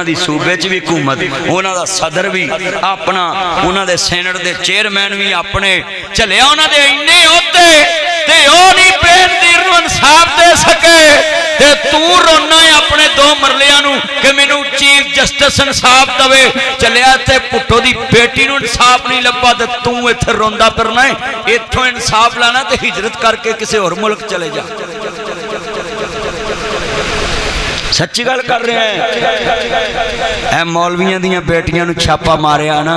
दी सूबे च भी हुकूमत, उन्हां दा सदर भी अपना, उन्हां दे सेनेट दे चेयरमैन भी अपने, चलिया उन्हां दे इन्ने ओहदे ते ओह नहीं बेनज़ीर नूं इंसाफ दे सके ते तू रोना है अपने 2 मरलियां नूं कि मैनू चीफ जस्टिस इंसाफ दवे। चलिया इत्थे भुट्टो दी बेटी नूं इंसाफ नहीं लब्भा ते तू इत्थे रोंदा फिरना है। इत्थों इंसाफ लाना ते हिजरत करके किसी होर मुल्क चले जा। सच्ची गल कर रहे हैं। मौलवियां दियां बेटियां नूं छापा मारिया ना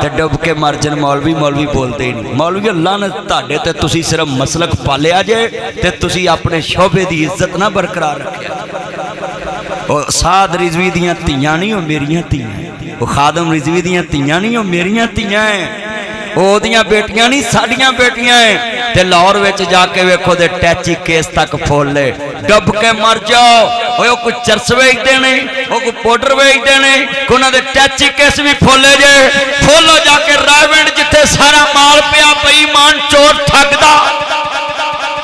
ते डुब के मर जन मौलवी, मौलवी बोलते ही नहीं। मौलवी अल्लाह ने तुहाडे ते तुसीं सिर्फ मसलक पालिया जे ते तुसीं अपने शोबे की इज्जत ना बरकरार रखिया। साद रिजवी दियां धीआं नहीं, वो मेरियां धीआं। वो खादम रिजवी दियां धीआं नहीं, वो मेरियां धीआं है। ओदियां बेटियां नहीं, साडियां बेटियां है। ते लाहौर विच जाके वेखो दे टैची केस तक फोल ले, डुब के मर जाओ। वो कोई चरस वेचते ने, वो कोई पाउडर वेचते ने, उन्होंने टैची केस भी फोले जे। फोलो जाके रायविंड जिथे सारा माल पिया बेईमान चोर ठगदा,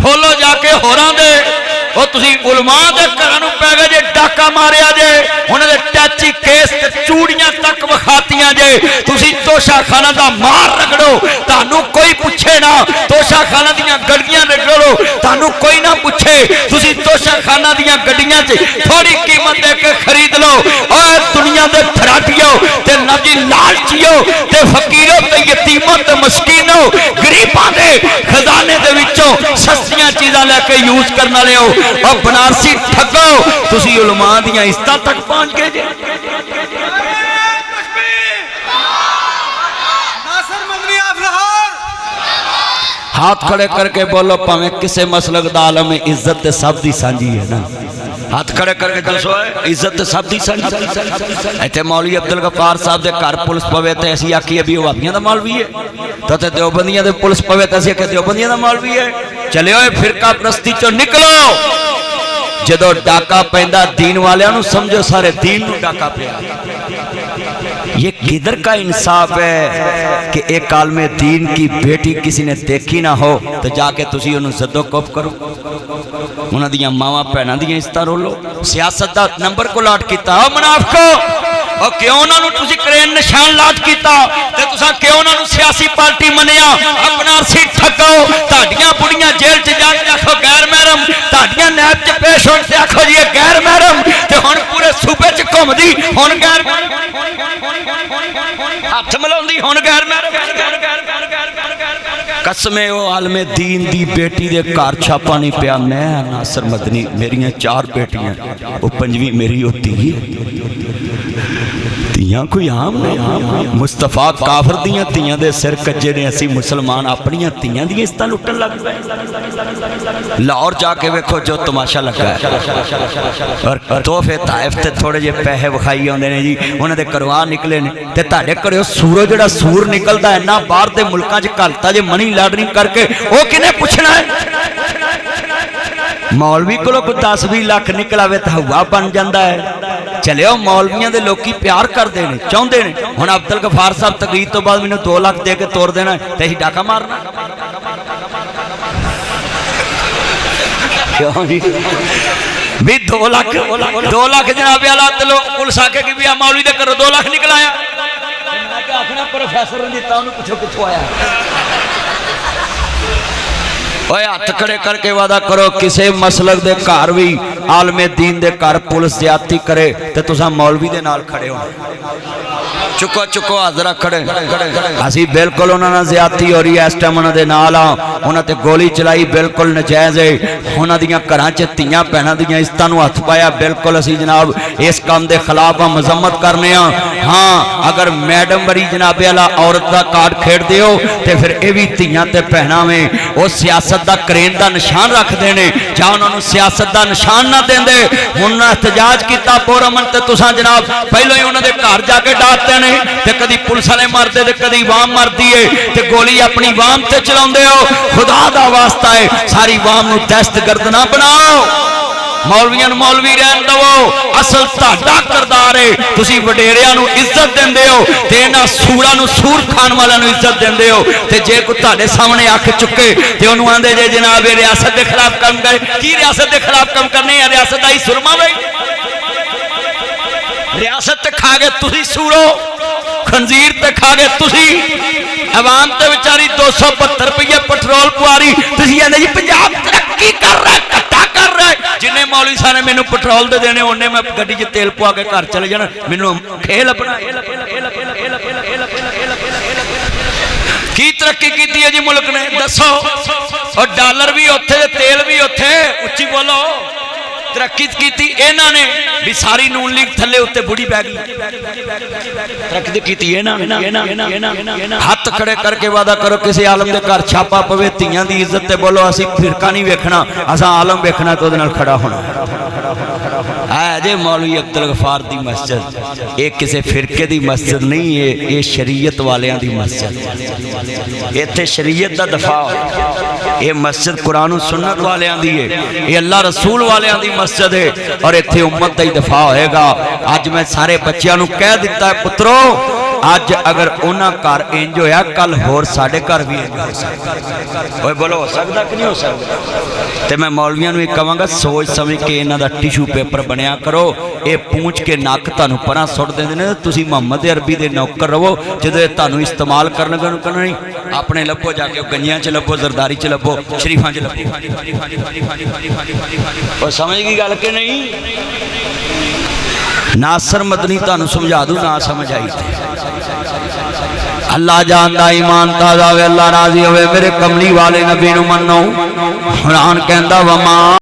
फोलो जाके होरां दे वो तुसी उलमा दे घरां नूं पै गए जे, डाका मारिया जे, उन्होंने टैची केस ते चूड़ियां तक विखातियां जे। तुसी तोशाखाना दा मार रगड़ो, तानू कोई पुछे ना। तोशाखाना दियां गड्डियां रगड़ो, तानू कोई ना पुछे। तुसी तोशाखाना दियां गड्डियां च थोड़ी कीमत दे के खरीद लो। और दुनिया दे फराटियो ते नबी लालचियो ते फकीरों ते यतीमों ते मस्कीनों गरीबां दे खजाने दे विचों सस्तियां चीज़ां लेके यूज करन वाले हो। और बनारसी ठगो, तुसी उलमा दियां इज्जतां तक पहुंच गए जे। हाथ खड़े करके बोलो, भावें किसे मसलक दा आलम है, इज्जत ते सब दी सांझी है ना। हाथ खड़े करके दसो, इज्जत सब दी सांझी। इत्थे मौलवी अब्दुल गफ्फार साहब दे घर पुलिस पवे ते असीं आखीए भी वहाबियां दा मौलवी है, ते देवबंदियां दे पुलिस पवे ते असीं आखीए देवबंदियां दा मौलवी है। चलियो फिरका प्रस्ती चो निकलो। जदों डाका पैंदा दीन वालियां नूं समझो सारे दीन नूं डाका पिया। ये किधर का इंसाफ है कि एक आलमे दीन की बेटी किसी ने देखी ना हो तो जाके तुसी उन्हें जद्दो कोफ करो, उन्हां दियां मावां भैणां दियां इज्जतां रोलो। सियासत दा नंबर को लाट कीता मुनाफिको, और क्यों उन्होंने तुसी क्रेन निशान लाट कीता ते तुसां क्यों उन्होंने सियासी पार्टी मनिया। अपना सी ठगो, ताड़ियां बुढ़ियां जेल च जाके आखो गैर महरम, ताड़ियां नैब च पेश होण ते आखो जी गैर महरम, ते हुण पूरे सूबे च घुमदी हुण गैर हाथ मिलाउंदी हुण गैर महरम। कसमे वो आलमे दीन दी बेटी दे घर छापा नहीं पिया। मैं नासिर मदनी, मेरियां 4 बेटियां, वो 5वीं मेरी होती है। धीआं कोई आम नहीं, मुस्तफा काफर दियां धीआं दे सिर कच्चे ने, असी मुसलमान अपनियां धीआं दी इज्जतां लुटन लग पए। लाहौर जाके वेखो जो तमाशा लगा है। और तोहफे ताइफ ते थोड़े जे पैसे विखाई आउंदे ने जी, उन्हां दे घरों निकले ने ते तुहाडे घरों सूरज जिहड़ा सूर निकलदा है ना बाहर दे मुल्कां च घलता जे मनी लॉन्ड्रिंग करके, वो किने पुछना है। मौलवी कोलों कोई 10-20 लाख निकलावे तो हवा बन जाता है। चलियो मौलवियां दे लोकी प्यार करते हैं, चाहते हैं। हुण अब्दुल गफ्फार साहब तकरीर तो बाद मैंने 2 लाख दे के तोड़ देना ते असीं डाका मारना क्यों जी? भी 2 लाख जनाब आला ते लोग पुलिस आके कि भी मौलवी दे घरों 2 लाख निकलाया। आखना प्रोफैसर ने दिता, उन्हें पुछो कित्थों आया। ओए हाथ खड़े करके वादा करो, किसी मसलक दे घर भी आलमे दीन दे घर पुलिस ज्यादती करे तो तुसां मौलवी दे नाल खड़े हो। चुको चुको हाजरा खड़े असी बिल्कुल उन्होंने ज्यादती हो रही है। इस टाइम उन्होंने नाल आ, उन्होंने गोली चलाई बिल्कुल नजायज़ है। उन्होंने दियां घरां च धीआं भैणां दियां इज्जतां नूं हथ पाया, बिल्कुल असी जनाब इस काम के खिलाफ मजम्मत करने। हाँ अगर मैडम बड़ी जनाबे वाला औरत का कार्ड खेडते हो तो फिर ये भी धीआं ते भैणां में वो सियासत दा करेन दा निशान रखते हैं, जां उन्होंने सियासत दा निशान ना देंदे। हुण एहतजाज किया पुरअमन ते तुसां जनाब पहलों ही उन्होंने घर जाके डालते हैं ते कदी पुलिस वाले मरते ते कदी वाम मरती है ते गोली अपनी वाम ते चलाउंदे हो। खुदा दा वास्ता है सारी वाम नूं दहशतगर्द ना बनाओ। मौलवियां मौलवी रहन दवो, असल तुहाडा किरदार है। तुसीं वडेरियां नूं इज्जत देंदे हो ते इन्हां सूरां नूं सूर खान वालियां नूं इज्जत देंदे हो। ते जे कोई तुहाडे सामने अख चुके ते उहनूं आंदे जे जनाब रियासत के खिलाफ काम करे। की रियासत के खिलाफ काम करने? रियासत आई सुरमा वे रियासत ते खा गए तुसी सूरो, खंजीर ते खा गए तुसी, अवाम ते बेचारी 272 रुपये पेट्रोल पुआरी, तुसी कहंदे जी पंजाब तरक्की कर रहा है, घट्टा कर रहा है। जिन्ने मौलवी साहब ने मैनू पेट्रोल दे देने उन्ने मैं गड्डी च तेल पवा के घर चले जाना, मैनू खेल अपना की तरक्की की है जी मुल्क ने दसो। और डॉलर भी उत्थे तेल भी उत्थे, उच्ची बोलो। तरक्की की इन्हों ने भी सारी नून लीग थले उत्ते बुढ़ी पै गई, तरक्की की हाथ खड़े करके वादा करो किसी आलम के घर छापा पवे धीआं दी इज्जत ते बोलो असी फिरका नहीं वेखना, असा आलम वेखना तो उहदे नाल खड़ा होना है। जे मौलवी अब्दुल गफार दी मस्जिद ये किसी फिरके दी मस्जिद नहीं है, ये शरीयत वालियां दी मस्जिद, इत्थे शरीयत दा दफा हो। ये मस्जिद कुरान और सुन्नत वालियां दी है, ये अल्लाह रसूल वालियां दी मस्जिद है और इत्थे उम्मत दा ही दफा होएगा। अज मैं सारे बच्चों नूं कह दिता है पुत्रो, अज अगर उन्हां घर इंज होया कल होर साडे घर भी इंज हो सकदा। ओए बोलो हो सकदा कि नहीं हो सकदा? ते मैं मौलवियां नूं कहांगा सोच समझ के इन्हां दा टिशू पेपर बनया करो। ये पूंछ के नक तुहानूं परां सुट देंदे ने, तुसीं मुहम्मद अरबी दे नौकर रवो। जदों तुहानूं इस्तेमाल करन नहीं अपने लभो, जाके गंजियां च लभो, जरदारी च लभो, शरीफां च लभो। और समझ गई गल के नहीं? नासर मदनी तुहानूं समझा दूं, ना समझ आई अल्लाह जानदा ईमान ताज़ा होवे, अल्लाह राजी होवे। मेरे कमली वाले नबी नूं मन्नो। कुरान कहंदा वमा